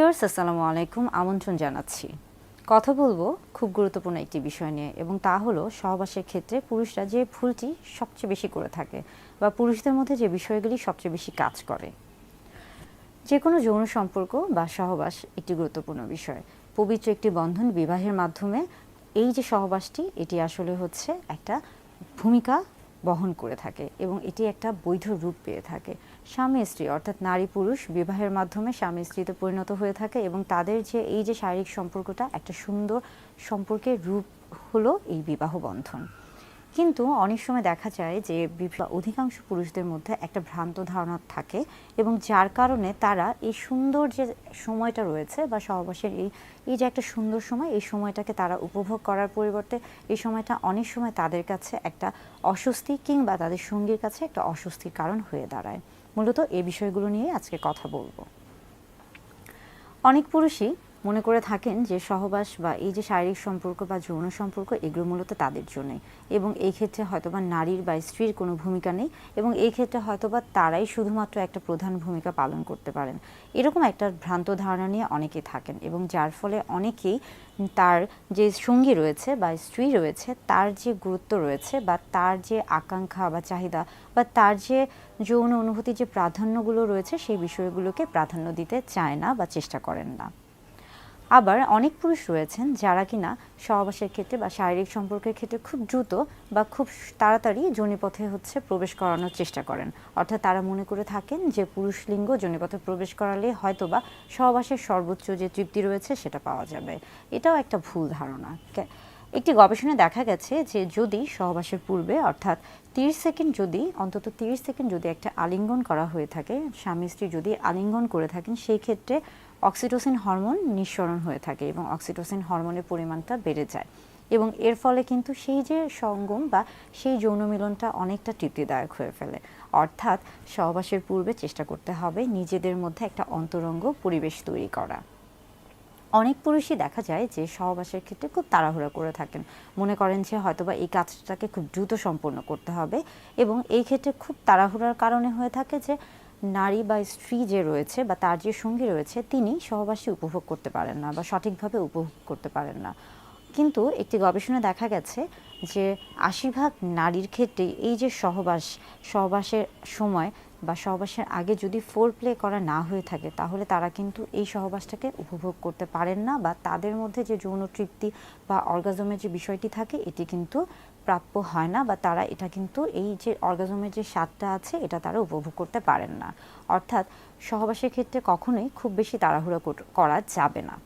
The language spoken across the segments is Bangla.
ভিউয়ার্স আসসালামু আলাইকুম, আমন্ত্রণ জানাচ্ছি। কথা বলবো খুব গুরুত্বপূর্ণ একটি বিষয় নিয়ে, এবং তা হলো সহবাসের ক্ষেত্রে পুরুষরা যে ভুলটি সবচেয়ে বেশি করে থাকে বা পুরুষদের মধ্যে যে বিষয়গুলি সবচেয়ে বেশি কাজ করে। যে কোনো যৌন সম্পর্ক বা সহবাস একটি গুরুত্বপূর্ণ বিষয়। পবিত্র একটি বন্ধন বিবাহের মাধ্যমে এই যে সহবাসটি, এটি আসলে হচ্ছে একটা ভূমিকা বহন করে থাকে এবং এটি একটা বৈধ রূপ পেয়ে থাকে। স্বামী স্ত্রী অর্থাৎ নারী পুরুষ বিবাহের মাধ্যমে স্বামী স্ত্রীতে পরিণত হয়ে থাকে এবং তাদের যে এই যে শারীরিক সম্পর্কটা একটা সুন্দর সম্পর্কের রূপ হলো এই বিবাহ বন্ধন। কিন্তু অনেক সময় দেখা যায় যে অধিকাংশ পুরুষদের মধ্যে একটা ভ্রান্ত ধারণা থাকে এবং যার কারণে তারা এই সুন্দর যে সময়টা রয়েছে বা সহবাসের এই যে একটা সুন্দর সময়, এই সময়টাকে তারা উপভোগ করার পরিবর্তে এই সময়টা অনেক সময় তাদের কাছে একটা অস্বস্তি কিংবা তাদের সঙ্গীর কাছে একটা অস্বস্তির কারণ হয়ে দাঁড়ায়। মূলত এই বিষয়গুলো নিয়ে আজকে কথা বলবো। অনেক পুরুষই মনে করে থাকেন যে সহবাস বা এই যে শারীরিক সম্পর্ক বা যৌন সম্পর্ক এগুলো মূলত তাদের জন্যই, এবং এই ক্ষেত্রে হয়তোবা নারীর বা স্ত্রীর কোনো ভূমিকা নেই, এবং এই ক্ষেত্রে হয়তোবা তারাই শুধুমাত্র একটা প্রধান ভূমিকা পালন করতে পারেন। এরকম একটা ভ্রান্ত ধারণা নিয়ে অনেকেই থাকেন এবং যার ফলে অনেকেই তার যে সঙ্গী রয়েছে বা স্ত্রী রয়েছে তার যে গুরুত্ব রয়েছে বা তার যে আকাঙ্ক্ষা বা চাহিদা বা তার যে যৌন অনুভূতির যে প্রাধান্যগুলো রয়েছে সেই বিষয়গুলোকে প্রাধান্য দিতে চায় না বা চেষ্টা করেন না। আবার অনেক পুরুষ রয়েছেন যারা কিনা সহবাসের ক্ষেত্রে বা শারীরিক সম্পর্কের ক্ষেত্রে খুব দ্রুত বা খুব তাড়াতাড়ি যোনিপথে প্রবেশ করানোর চেষ্টা করেন। অর্থাৎ তারা মনে করে থাকেন যে পুরুষ লিঙ্গ যোনিপথে প্রবেশ করালে হয়তোবা সহবাসের সর্বোচ্চ যে তৃপ্তি রয়েছে সেটা পাওয়া যাবে। এটাও একটা ভুল ধারণা। একটি গবেষণায় দেখা গেছে যে যদি সহবাসের পূর্বে অর্থাৎ 30 সেকেন্ড অন্তত 30 সেকেন্ড যদি একটা আলিঙ্গন করা হয়ে থাকে, স্বামী স্ত্রী যদি আলিঙ্গন করে থাকেন, সেই ক্ষেত্রে অক্সিটোসিন হরমোন নিঃসরণ হয়ে থাকে এবং অক্সিটোসিন হরমোনের পরিমাণটা বেড়ে যায় এবং এর ফলে কিন্তু সেই যে সঙ্গম বা সেই যৌন মিলনটা অনেকটা তৃপ্তিদায়ক হয়ে ফেলে। অর্থাৎ সহবাসের পূর্বে চেষ্টা করতে হবে নিজেদের মধ্যে একটা অন্তরঙ্গ পরিবেশ তৈরি করা। অনেক পুরুষই দেখা যায় যে সহবাসের ক্ষেত্রে খুব তাড়াহুড়া করে থাকেন, মনে করেন যে হয়তোবা এই কাজটাকে খুব দ্রুত সম্পন্ন করতে হবে, এবং এই ক্ষেত্রে খুব তাড়াহুড়ার কারণে হয়ে থাকে যে নারী বা স্ত্রী যে রয়েছে বা তার যে সঙ্গী রয়েছে তিনি সহবাসী উপভোগ করতে পারেন না বা সঠিকভাবে উপভোগ করতে পারেন না। কিন্তু একটি গবেষণায় দেখা গেছে যে 80% নারীর ক্ষেত্রে এই যে সহবাসের সময় বা সহবাসের আগে যদি ফোর প্লে করা না হয়ে থাকে তাহলে তারা কিন্তু এই সহবাসটাকে উপভোগ করতে পারেন না বা তাদের মধ্যে যে যৌন তৃপ্তি বা অর্গাজমের যে বিষয়টি থাকে এটি কিন্তু প্রাপ্য হয় না বা তারা এটা কিন্তু এই যে অর্গাজমের যে স্বাদটা আছে এটা তারা উপভোগ করতে পারেন না। অর্থাৎ সহবাসের ক্ষেত্রে কখনোই খুব বেশি তাড়াহুড়ো করা যাবে না।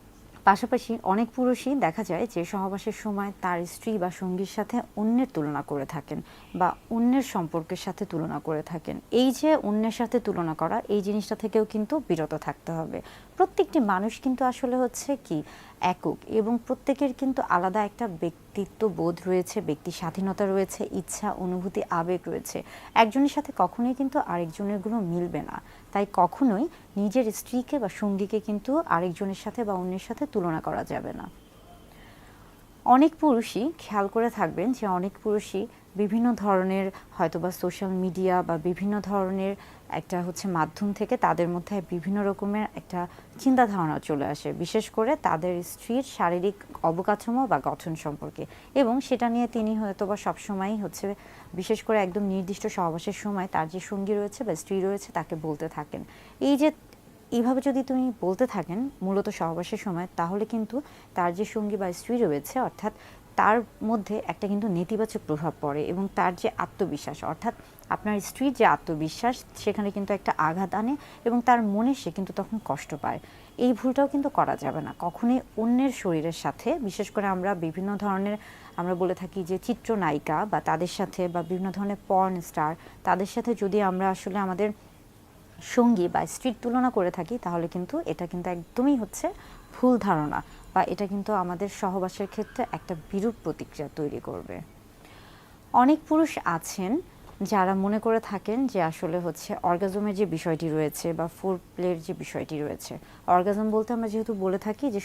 পাশাপাশি অনেক পুরুষই দেখা যায় যে সহবাসের সময় তার স্ত্রী বা সঙ্গীর সাথে অন্যের তুলনা করে থাকেন বা অন্যের সম্পর্কের সাথে তুলনা করে থাকেন। এই যে অন্যের সাথে তুলনা করা, এই জিনিসটা থেকেও কিন্তু বিরত থাকতে হবে। প্রত্যেকটি মানুষ কিন্তু আসলে হচ্ছে কি একক, এবং প্রত্যেকের কিন্তু আলাদা একটা ব্যক্তিত্ব বোধ রয়েছে, ব্যক্তি স্বাধীনতা রয়েছে, ইচ্ছা অনুভূতি আবেগ রয়েছে। একজনের সাথে কখনোই কিন্তু আরেকজনের গুলো মিলবে না। তাই কখনোই নিজের স্ত্রীকে বা সঙ্গীকে কিন্তু আরেকজনের সাথে বা অন্যের সাথে তুলনা করা যাবে না। অনেক পুরুষই খেয়াল করে থাকবেন যে অনেক পুরুষই বিভিন্ন ধরনের হয়তোবা সোশ্যাল মিডিয়া বা বিভিন্ন ধরনের একটা মাধ্যম থেকে তাদের মধ্যে বিভিন্ন রকমের একটা চিন্তা ধারণা চলে আসে, বিশেষ করে তাদের স্ত্রীর শারীরিক অবকাঠামো বা গঠন সম্পর্কে, এবং সেটা নিয়ে তিনি হয়তোবা সবসময়ই বিশেষ করে একদম নির্দিষ্ট সহবাসের সময় তার যে সঙ্গী রয়েছে বা স্ত্রী রয়েছে তাকে বলতে থাকেন এই যে এইভাবে যদি তুমি বলতে থাকেন মূলত সহবাসের সময়, তাহলে কিন্তু তার যে সঙ্গী বা স্ত্রী রয়েছে অর্থাৎ তার মধ্যে একটা কিন্তু নেতিবাচক প্রভাব পড়ে এবং তার যে আত্মবিশ্বাস অর্থাৎ আপনার স্ত্রীর যে আত্মবিশ্বাস সেখানে কিন্তু একটা আঘাত আনে এবং তার মনে সে কিন্তু তখন কষ্ট পায়। এই ভুলটাও কিন্তু করা যাবে না কখনোই অন্যের শরীরের সাথে, বিশেষ করে আমরা বিভিন্ন ধরনের আমরা বলে থাকি যে চিত্রনায়িকা বা তাদের সাথে বা বিভিন্ন ধরনের পর্ন স্টার তাদের সাথে যদি আমরা আসলে আমাদের সঙ্গী বা স্ত্রীর তুলনা করে থাকি তাহলে কিন্তু এটা কিন্তু একদমই ভুল ধারণা বা এটা কিন্তু আমাদের সহবাসের ক্ষেত্রে একটা বিরূপ প্রতিক্রিয়া তৈরি করবে। অনেক পুরুষ আছেন যারা মনে করে থাকেন যে আসলে অর্গাজমের যে বিষয়টি রয়েছে বা ফোর প্লের যে বিষয়টি রয়েছে, অর্গাজম বলতে আমরা যেহেতু বলে থাকি যে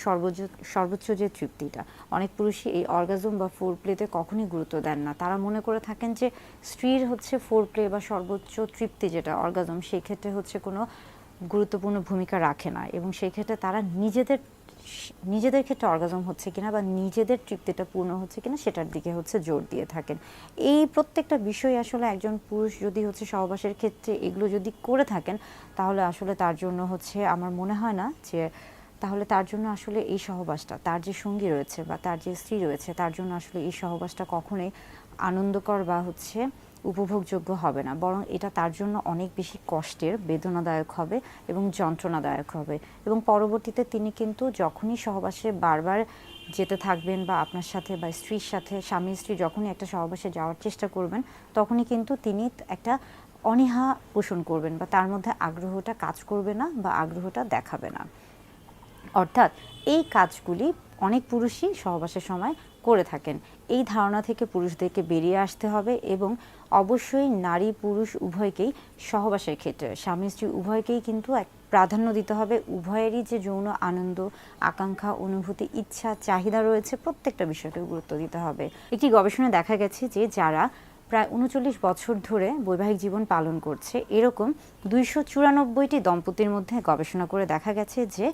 সর্বোচ্চ যে তৃপ্তিটা, অনেক পুরুষই এই অর্গাজম বা ফোর প্লেতে কখনোই গুরুত্ব দেন না। তারা মনে করে থাকেন যে স্ত্রীর ফোর প্লে বা সর্বোচ্চ তৃপ্তি যেটা অর্গাজম, সেই ক্ষেত্রে কোনো গুরুত্বপূর্ণ ভূমিকা রাখে না, এবং সেই ক্ষেত্রে তারা নিজেদের ক্ষেত্রে অর্গাজম হচ্ছে কিনা বা নিজেদের তৃপ্তিটা পূর্ণ হচ্ছে কিনা সেটার দিকে জোর দিয়ে থাকেন। এই প্রত্যেকটা বিষয় আসলে একজন পুরুষ যদি সহবাসের ক্ষেত্রে এগুলো যদি করে থাকেন, তাহলে আসলে তার জন্য আমার মনে হয় না যে তাহলে তার জন্য আসলে এই সহবাসটা, তার যে সঙ্গী রয়েছে বা তার যে স্ত্রী রয়েছে, তার জন্য আসলে এই সহবাসটা কখনোই আনন্দকর বা উপভোগযোগ্য হবে না, বরং এটা তার জন্য অনেক বেশি কষ্টের, বেদনাদায়ক হবে এবং যন্ত্রণাদায়ক হবে। এবং পরবর্তীতে তিনি কিন্তু যখনই সহবাসে বারবার যেতে থাকবেন বা আপনার সাথে বা স্ত্রীর সাথে, স্বামী স্ত্রী যখনই একটা সহবাসে যাওয়ার চেষ্টা করবেন, তখনই কিন্তু তিনি একটা অনীহা পোষণ করবেন বা তার মধ্যে আগ্রহটা কাজ করবে না বা আগ্রহটা দেখাবে না। অর্থাৎ এই কাজগুলি অনেক পুরুষই সহবাসের সময় করে থাকেন। এই ধারণা থেকে পুরুষদেরকে বেরিয়ে আসতে হবে এবং অবশ্যই নারী পুরুষ উভয়কেই সহবাসের ক্ষেত্রে, স্বামী স্ত্রী উভয়কেই কিন্তু এক প্রাধান্য দিতে হবে। উভয়েরই যে যৌন আনন্দ, আকাঙ্ক্ষা, অনুভূতি, ইচ্ছা, চাহিদা রয়েছে, প্রত্যেকটা বিষয়কে গুরুত্ব দিতে হবে। একটি গবেষণায় দেখা গেছে যে যারা প্রায় ৩৯ বছর ধরে বৈবাহিক জীবন পালন করছে, এরকম ২৯৪টি দম্পতির মধ্যে গবেষণা করে দেখা গেছে যে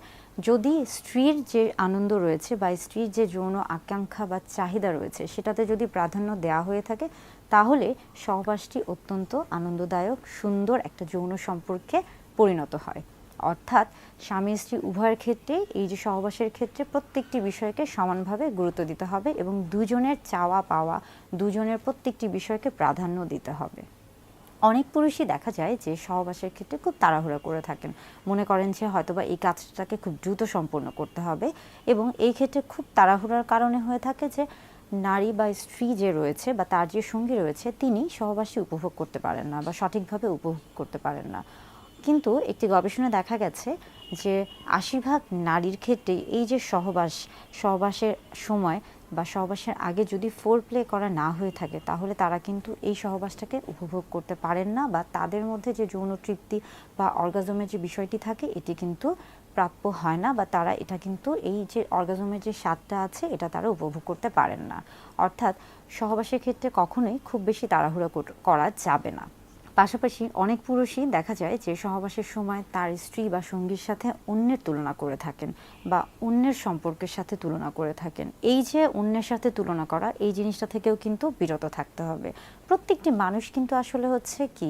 যদি স্ত্রীর যে আনন্দ রয়েছে বা স্ত্রীর যে যৌন আকাঙ্ক্ষা বা চাহিদা রয়েছে সেটাতে যদি প্রাধান্য দেওয়া হয়ে থাকে, তাহলে সহবাসটি অত্যন্ত আনন্দদায়ক, সুন্দর একটা যৌন সম্পর্কে পরিণত হয়। অর্থাৎ স্বামী স্ত্রী উভয়ের ক্ষেত্রে এই যে সহবাসের ক্ষেত্রে প্রত্যেকটি বিষয়কে সমানভাবে গুরুত্ব দিতে হবে এবং দুজনের চাওয়া পাওয়া, দুজনের প্রত্যেকটি বিষয়কে প্রাধান্য দিতে হবে। অনেক পুরুষই দেখা যায় যে সহবাসের ক্ষেত্রে খুব তাড়াহুড়া করে থাকেন, মনে করেন যে হয়তোবা এই কাজটাকে খুব দ্রুত সম্পন্ন করতে হবে, এবং এই ক্ষেত্রে খুব তাড়াহুড়ার কারণে হয়ে থাকে যে নারী বা স্ত্রী যে রয়েছে বা তার যে সঙ্গী রয়েছে তিনি সহবাসী উপভোগ করতে পারেন না বা সঠিকভাবে উপভোগ করতে পারেন না। কিন্তু একটি গবেষণায় দেখা গেছে যে ৮০% নারীর ক্ষেত্রে এই যে সহবাসের সময় বা সহবাসের আগে যদি ফোর প্লে করা না হয়ে থাকে, তাহলে তারা কিন্তু এই সহবাসটাকে উপভোগ করতে পারেন না বা তাদের মধ্যে যে যৌন তৃপ্তি বা অর্গাজমের যে বিষয়টি থাকে এটি কিন্তু প্রাপ্য হয় না, বা তারা এটা কিন্তু এই যে অর্গাজমের যে স্বাদটা আছে এটা তারা উপভোগ করতে পারেন না। অর্থাৎ সহবাসের ক্ষেত্রে কখনোই খুব বেশি তাড়াহুড়ো করা যাবে না। পাশাপাশি অনেক পুরুষই দেখা যায় যে সহবাসের সময় তার স্ত্রী বা সঙ্গীর সাথে অন্যের তুলনা করে থাকেন বা অন্যের সম্পর্কের সাথে তুলনা করে থাকেন। এই যে অন্যের সাথে তুলনা করা, এই জিনিসটা থেকেও কিন্তু বিরত থাকতে হবে। প্রত্যেকটি মানুষ কিন্তু আসলে কি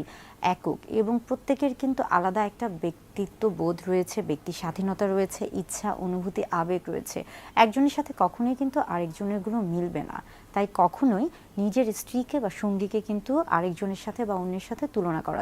একক, এবং প্রত্যেকের কিন্তু আলাদা একটা ব্যক্তিত্ব বোধ রয়েছে, ব্যক্তি স্বাধীনতা রয়েছে, ইচ্ছা, অনুভূতি, আবেগ রয়েছে। একজনের সাথে কখনোই কিন্তু আরেকজনের গুলো মিলবে না। তাই কখনোই নিজের স্ত্রীকে বা সঙ্গীকে কিন্তু আরেকজনের সাথে বা অন্যের সাথে তুলনা করা